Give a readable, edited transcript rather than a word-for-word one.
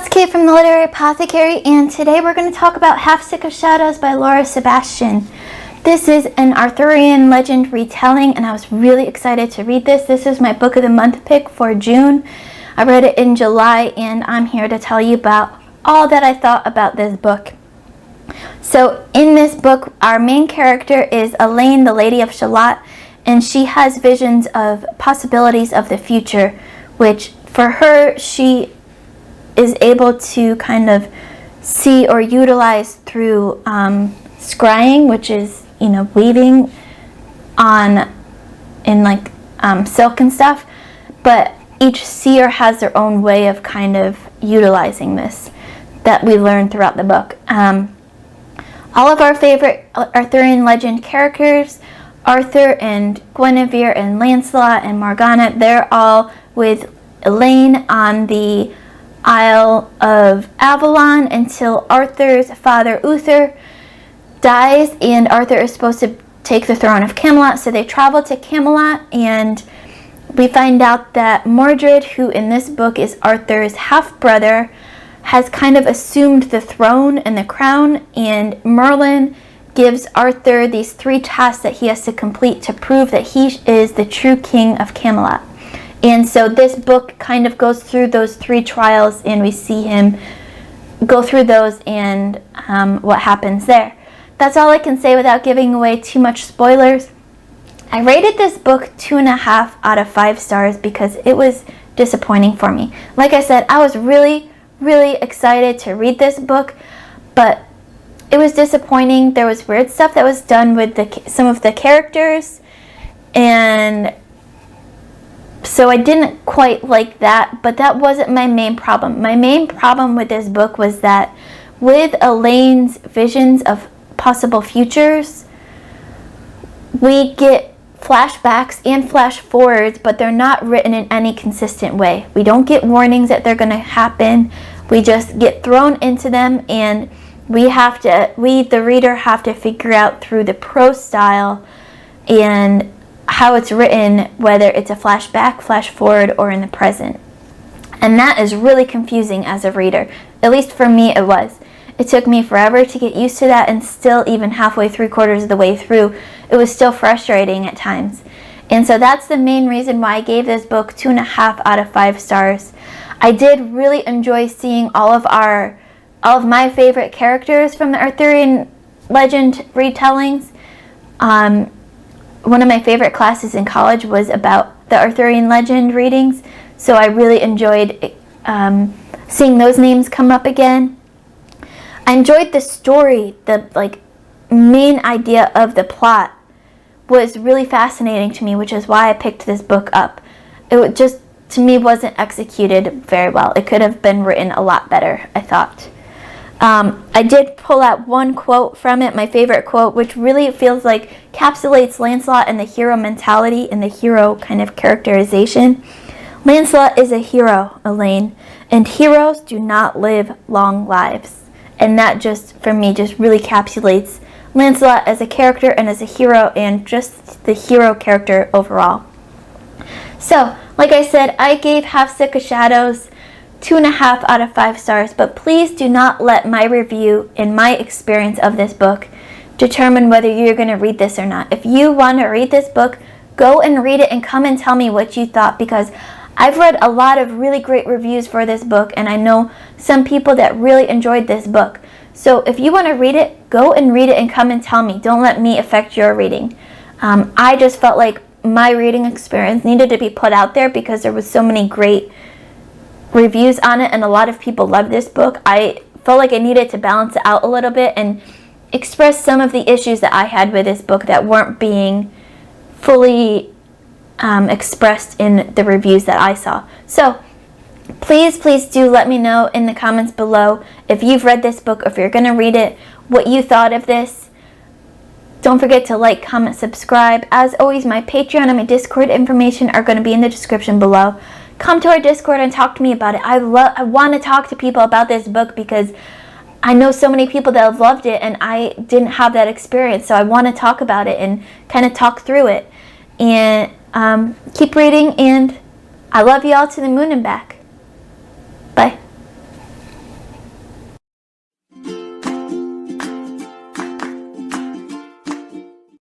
it's Kate from the Literary Apothecary, and today we're going to talk about Half Sick of Shadows by Laura Sebastian. This is an Arthurian legend retelling, and I was really excited to read this. This is my book of the month pick for June. I read it in July, and I'm here to tell you about all that I thought about this book. So in this book, our main character is Elaine, the Lady of Shalott, and she has visions of possibilities of the future, which for her, she is able to kind of see or utilize through scrying, which is, weaving in silk and stuff. But each seer has their own way of kind of utilizing this that we learn throughout the book. All of our favorite Arthurian legend characters, Arthur and Guinevere and Lancelot and Morgana, they're all with Elaine on the Isle of Avalon until Arthur's father Uther dies, and Arthur is supposed to take the throne of Camelot. So they travel to Camelot, and we find out that Mordred, who in this book is Arthur's half-brother, has kind of assumed the throne and the crown, and Merlin gives Arthur these 3 tasks that he has to complete to prove that he is the true king of Camelot. And so this book kind of goes through those 3 trials, and we see him go through those and what happens there. That's all I can say without giving away too much spoilers. I rated this book 2.5 out of 5 stars because it was disappointing for me. Like I said, I was really, really excited to read this book, but it was disappointing. There was weird stuff that was done with some of the characters, and so I didn't quite like that, but that wasn't my main problem. My main problem with this book was that with Elaine's visions of possible futures, we get flashbacks and flash forwards, but they're not written in any consistent way. We don't get warnings that they're going to happen. We just get thrown into them, and we, the reader, have to figure out through the prose style and how it's written, whether it's a flashback, flash forward, or in the present. And that is really confusing as a reader. At least for me it was. It took me forever to get used to that, and still, even halfway, 3/4 of the way through, it was still frustrating at times. And so that's the main reason why I gave this book 2.5 out of 5 stars. I did really enjoy seeing all of my favorite characters from the Arthurian legend retellings. One of my favorite classes in college was about the Arthurian legend readings, so I really enjoyed seeing those names come up again. I enjoyed the story. The main idea of the plot was really fascinating to me, which is why I picked this book up. It just, to me, wasn't executed very well. It could have been written a lot better, I thought. I did pull out one quote from it, my favorite quote, which really feels like encapsulates Lancelot and the hero mentality and the hero kind of characterization. Lancelot is a hero, Elaine, and heroes do not live long lives. And that just, for me, just really encapsulates Lancelot as a character and as a hero, and just the hero character overall. So, like I said, I gave Half Sick of Shadows 2.5 out of 5 stars, but please do not let my review and my experience of this book determine whether you're going to read this or not. If you want to read this book, go and read it and come and tell me what you thought, because I've read a lot of really great reviews for this book, and I know some people that really enjoyed this book. So if you want to read it, go and read it and come and tell me. Don't let me affect your reading. I just felt like my reading experience needed to be put out there because there was so many great reviews on it, and a lot of people love this book. I felt like I needed to balance it out a little bit and express some of the issues that I had with this book that weren't being fully expressed in the reviews that I saw. So please do let me know in the comments below if you've read this book, or if you're going to read it, what you thought of this. Don't forget to like, comment, subscribe. As always, my Patreon and my Discord information are going to be in the description below. Come to our Discord and talk to me about it. I want to talk to people about this book because I know so many people that have loved it, and I didn't have that experience, so I want to talk about it and kind of talk through it. And keep reading, and I love you all to the moon and back.